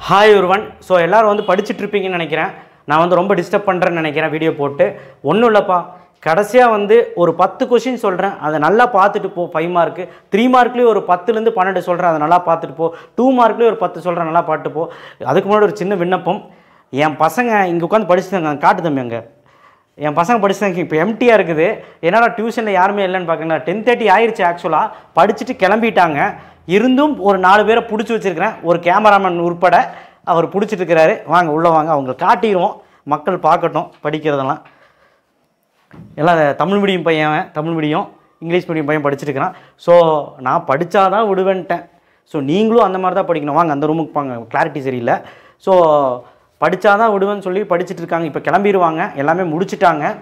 Hi ஒருவன். So எல்லோரும் வந்து படிச்சுட்ருப்பீங்கன்னு நினைக்கிறேன். நான் வந்து ரொம்ப டிஸ்டர்ப் பண்ணுறேன்னு நினைக்கிறேன் வீடியோ போட்டு. ஒன்றும் இல்லைப்பா, கடைசியாக வந்து ஒரு 10 கொஷின் சொல்கிறேன், அதை நல்லா பார்த்துட்டு போ. 5 மார்க்கு, 3 மார்க்லேயும் ஒரு 10லேருந்து 12 சொல்கிறேன், அதை நல்லா பார்த்துட்டு போ. 2 மார்க்லேயும் ஒரு 10 சொல்கிறேன், நல்லா பார்த்துட்டு போ. அதுக்கு முன்னாடி ஒரு சின்ன விண்ணப்பம். என் பசங்க இங்கே உட்காந்து படிச்சுட்டாங்க, காட்டு தம்பி அங்கே என் பசங்க படிச்சுட்டாங்க. இப்போ எம்டியாக இருக்குது, என்னடா டியூஷனில் யாருமே இல்லைன்னு பார்க்குறேன். 10:30 ஆயிடுச்சு. ஆக்சுவலாக படிச்சுட்டு கிளம்பிட்டாங்க. இருந்தும் ஒரு 4 பேரை பிடிச்சி வச்சுருக்கிறேன், ஒரு கேமராமேன் உட்பட. அவர் பிடிச்சிட்டு இருக்கிறாரு. வாங்க உள்ளே வாங்க, அவங்க காட்டிடுவோம், மக்கள் பார்க்கட்டும் படிக்கிறதெல்லாம். எல்லாம் தமிழ் மீடியம் பையன், தமிழ் மீடியம் இங்கிலீஷ் மீடியம் பையன் படிச்சுட்டுருக்கிறான். ஸோ நான் படித்தாதான் விடுவேன்ட்டேன். ஸோ நீங்களும் அந்த மாதிரி தான் படிக்கணும். வாங்க அந்த ரூமுக்கு வாங்க, கிளாரிட்டி சரியில்லை. ஸோ படித்தாதான் விடுவேன்னு சொல்லி படிச்சுட்டு இருக்காங்க. இப்போ கிளம்பிடுவாங்க, எல்லாமே முடிச்சுட்டாங்க.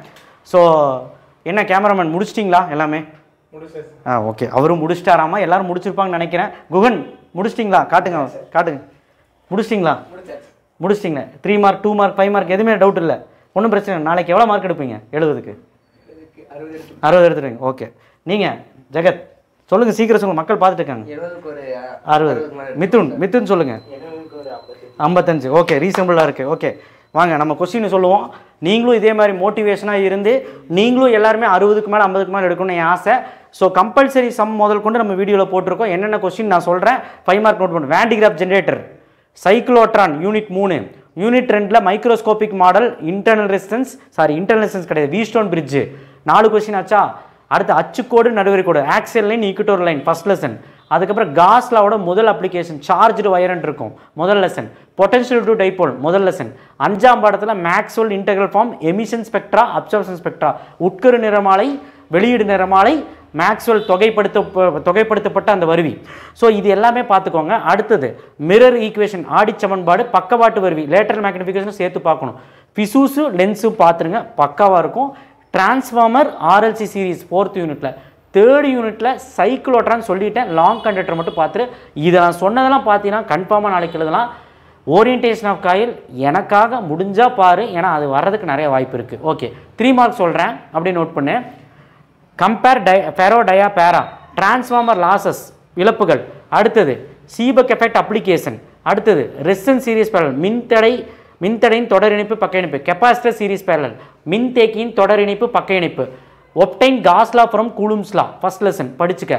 ஸோ என்ன கேமராமேன் முடிச்சிட்டிங்களா எல்லாமே? ஓகே, அவரும் முடிச்சிட்டாராமா. எல்லோரும் முடிச்சிருப்பாங்கன்னு நினைக்கிறேன். குகன் முடிச்சிட்டிங்களா? காட்டுங்க காட்டுங்க. முடிச்சிட்டிங்களா? முடிச்சிட்டிங்களா? 3 மார்க் 2 மார்க் 5 மார்க் எதுவுமே டவுட் இல்லை, ஒன்றும் பிரச்சனை இல்லை. நாளைக்கு எவ்வளோ மார்க் எடுப்பீங்க? 70க்கு 60 எடுத்துருவீங்க. ஓகே, நீங்கள் ஜெகத் சொல்லுங்கள், சீக்கிரம் சொல்லுங்கள், மக்கள் பார்த்துட்டு இருக்காங்க. 60. மித்துன் சொல்லுங்கள். 55. ஓகே, ரீசனபிளாக இருக்குது. ஓகே வாங்க நம்ம கொஸ்டின் சொல்லுவோம். நீங்களும் இதே மாதிரி மோட்டிவேஷனாக இருந்து நீங்களும் எல்லாருமே 60க்கு மேலே 50க்கு மேலே எடுக்கணும்னு என் ஆசை. ஸோ கம்பல்சரி சம் முதல் கொண்டு நம்ம வீடியோவில் போட்டிருக்கோம். என்னென்ன கொஸ்டின் நான் சொல்கிறேன், 5 மார்க் நோட் பண்ணு. Van de Graaff generator, cyclotron unit 3, unit 2ல் மைக்ரோஸ்கோபிக் மாடல், இன்டர்னல் ரெசிஸ்டன்ஸ் கிடையாது, வீஸ்டோன் பிரிட்ஜு. 4 கொஸ்டின் ஆச்சா. அடுத்து அச்சுக்கோடு நடுவரி கோடு, axial line equator line, first lesson. அதுக்கப்புறம் காஸ்லாவோட முதல் அப்ளிகேஷன், சார்ஜ்டு வயரன் இருக்கும், முதல் லெசன். பொட்டன்ஷியல் டு டைபோல், முதல் லெசன். 5ஆம் பாடத்தில் Maxwell integral form, emission spectra, absorption spectra, உட்கரு நிறமாலை, வெளியீடு நிறமாலை, மேக்ஸ்வெல் தொகைப்படுத்தப்பட்ட அந்த வருவி. ஸோ இது எல்லாமே பார்த்துக்கோங்க. அடுத்தது மிரர் ஈக்குவேஷன், ஆடிச்சமன்பாடு, பக்கவாட்டு வருவி, லேட்டரல் மேக்னிஃபிகேஷன் சேர்த்து பார்க்கணும். பிசூஸு லென்ஸும் பார்த்துருங்க, பக்காவாக இருக்கும். டிரான்ஸ்ஃபார்மர் ஆர்எல்சி சீரீஸ் 4th யூனிட்டில். 3rd யூனிட்டில் சைக்ளோட்ரான் சொல்லிட்டேன், லாங் கண்டக்டர் மட்டும் பார்த்துட்டு. இதை நான் சொன்னதெல்லாம் பார்த்தீங்கன்னா கன்ஃபார்மாக நாளைக்கு எழுதலாம். ஓரியன்டேஷன் ஆஃப் காயில் எனக்காக முடிஞ்சால் பாரு, ஏன்னா அது வர்றதுக்கு நிறைய வாய்ப்பு இருக்குது. ஓகே, 3 மார்க் சொல்கிறேன், அப்படியே நோட் பண்ணு. கம்பேர் ஃபெரோ டயா பேரா, டிரான்ஸ்ஃபார்மர் லாசஸ் இழப்புகள். அடுத்தது சீபக் எஃபெக்ட் அப்ளிகேஷன். அடுத்தது ரெசிஸ்டன்ஸ் சீரிஸ் பேரலல், மின்தடையின் தொடர் இணைப்பு பக்க இணைப்பு. கெப்பாசிட்டர் சீரிஸ் பேரலல், மின்தேக்கியின் தொடர் இணைப்பு பக்க இணைப்பு. Obtain Gauss law from Coulomb's law, first lesson படிச்சுக்க.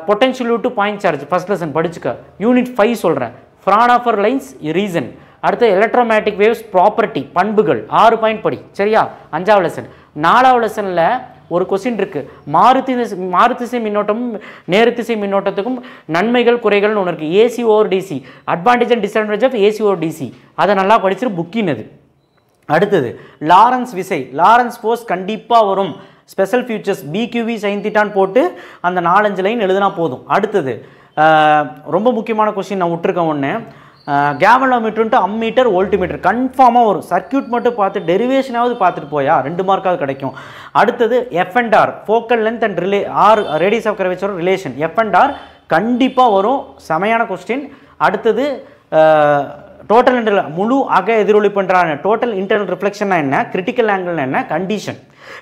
Potential to point charge, first lesson படிச்சுக்க. யூனிட் 5 சொல்கிறேன். Fraunhofer lines reason. அடுத்து எலக்ட்ரோமேட்டிக் வேவ்ஸ் ப்ராப்பர்ட்டி, பண்புகள். 6 பாயிண்ட் படி, சரியா? 5ஆவது லெசன். 4ஆவது லெசனில் ஒரு கொஸ்டின் இருக்குது, மாறுதிசை மின்னோட்டமும் நேர்த்திசை மின்னோட்டத்துக்கும் நன்மைகள் குறைகள்னு ஒன்று இருக்குது. AC over DC, advantage and disadvantage of AC over DC. அதை நல்லா படிச்சுட்டு புக்கின் அது. அடுத்தது லாரன்ஸ் விசை, லாரன்ஸ் ஃபோர்ஸ் கண்டிப்பாக வரும். ஸ்பெஷல் ஃபியூச்சர்ஸ் பிக்யூவி சைன் தீட்டான்னு போட்டு அந்த 4-5 லைன் எழுதுனா போதும். அடுத்தது ரொம்ப முக்கியமான கொஸ்டின் நான் விட்டுருக்கேன் ஒன்று, கேவலோமீட்டர்ன்ட்டு அம்மீட்டர் வோல்ட்மீட்டர் கன்ஃபார்மாக வரும். சர்க்கியூட் மட்டும் பார்த்து டெரிவேஷனாவது பார்த்துட்டு போயா 2 மார்க்காவது கிடைக்கும். அடுத்தது FNR, focal length and radius of curvature relation, FNR கண்டிப்பாக வரும், செமையான கொஸ்டின். அடுத்தது டோட்டல் இன்டர்னல், முழு அக எதிரொலிப்புன்றான டோட்டல் இன்டர்னல் ரிஃப்ளெக்ஷன்னா என்ன, கிரிட்டிக்கல் ஆங்கிள்னா என்ன,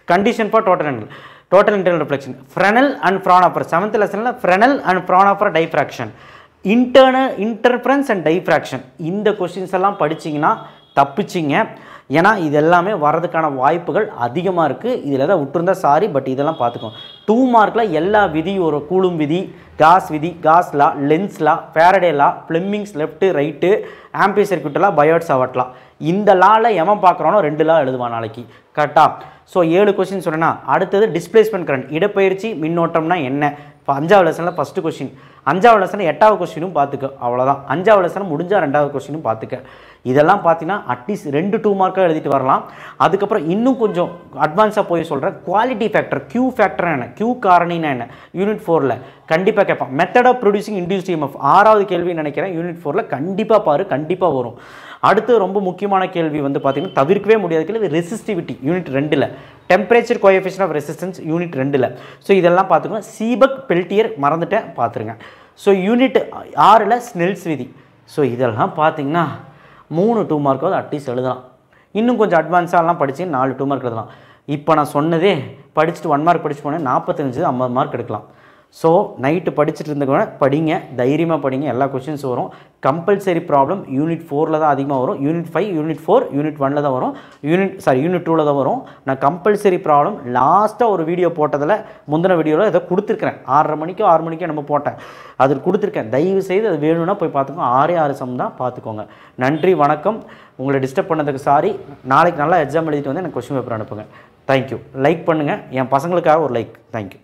condition for total internal reflection. Fresnel and Fraunhofer 7th லெசனில் Fresnel and Fraunhofer diffraction, interference and diffraction. இந்த கொஸ்டின்ஸ் எல்லாம் படிச்சிங்கன்னா தப்பிச்சிங்க. ஏன்னா இது எல்லாமே வர்றதுக்கான வாய்ப்புகள் அதிகமாக இருக்குது. இதில் தான் விட்டுருந்தா சாரி, பட் இதெல்லாம் பார்த்துக்கோங்க. 2 மார்க்கில் எல்லா விதி, ஒரு கூலும் விதி, காஸ் விதி, Gauss law, Lenz law, Faraday law, Fleming's left right, Ampere circuit law, Biot Savart law. இந்த லாவில் எவன் பார்க்குறானோ 2 லா எழுதுவான் நாளைக்கு, கரெக்டாக? ஸோ 7 கொஸ்டின் சொன்னேன்னா. அடுத்தது டிஸ்பிளேஸ்மெண்ட் கரண்ட், இடப்பெயர்ச்சி மின்னோட்டம்னா என்ன. இப்போ 5ஆவது லெசனில் ஃபஸ்ட்டு கொஸ்டின், 5ஆவது லெசனில் 8வது கொஸ்டினும் பார்த்துக்க, அவ்வளோதான். 5ஆவது லெசன் முடிஞ்சால் 2வது கொஸ்டினும் பார்த்துக்க. இதெல்லாம் பார்த்தீங்கன்னா அட்லீஸ்ட் 2 மார்க்காக எழுதிட்டு வரலாம். அதுக்கப்புறம் இன்னும் கொஞ்சம் அட்வான்ஸாக போய் சொல்கிறேன், குவாலிட்டி ஃபேக்டர், கியூ ஃபேக்டர் என்ன, கியூ காரணினா என்ன, யூனிட் 4ல் கண்டிப்பாக கேட்பான். Method of producing induced EMF 6வது கேள்வி நினைக்கிறேன், யூனிட் 4ல் கண்டிப்பாக பாரு, கண்டிப்பாக வரும். அடுத்து ரொம்ப முக்கியமான கேள்வி வந்து பார்த்தீங்கன்னா தவிர்க்கவே முடியாத கேள்வி, ரெசிஸ்டிவிட்டி யூனிட் 2ல், temperature coefficient of resistance unit 2ல். ஸோ இதெல்லாம் பார்த்துக்கணும். சீபக் பெல்டியர் மறந்துட்டேன், பார்த்துருங்க. ஸோ யூனிட் 6ல் ஸ்னெல்ஸ் விதி. ஸோ இதெல்லாம் பார்த்தீங்கன்னா 2 மார்க்காவது அட்லீஸ்ட் எழுதலாம். இன்னும் கொஞ்சம் அட்வான்ஸாலாம் படித்து 4 2 மார்க் எழுதலாம். இப்போ நான் சொன்னதே படிச்சுட்டு 1 மார்க் படிச்சு போனேன், 45 50 மார்க் எடுக்கலாம். ஸோ நைட்டு படிச்சுட்டு இருந்தவங்க படிங்க, தைரியமாக படிங்க, எல்லா கொஷின்ஸ் வரும். கம்பல்சரி ப்ராப்ளம் யூனிட் 4ல் தான் அதிகமாக வரும். யூனிட் 5, யூனிட் 4, யூனிட் 1ல் தான் வரும். யூனிட் 2ல் தான் வரும். நான் கம்பல்சரி ப்ராப்ளம் லாஸ்ட்டாக ஒரு வீடியோ போட்டதில் முந்தின வீடியோவில் ஏதோ கொடுத்துருக்கிறேன். 6 மணிக்கோ நம்ம போட்டேன், அதில் கொடுத்துருக்கேன். தயவு செய்து அது வேணும்னா போய் பார்த்துக்கோங்க. 6 சம் தான், பார்த்துக்கோங்க. நன்றி, வணக்கம். உங்களை டிஸ்டர்ப் பண்ணதுக்கு சாரி. நாளைக்கு நல்லா எக்ஸாம் எழுதிட்டு வந்து எனக்கு கொஸ்டின் பேப்பர் அனுப்புங்க. தேங்க்யூ. லைக் பண்ணுங்கள், என் பசங்களுக்காக ஒரு லைக். தேங்க்யூ.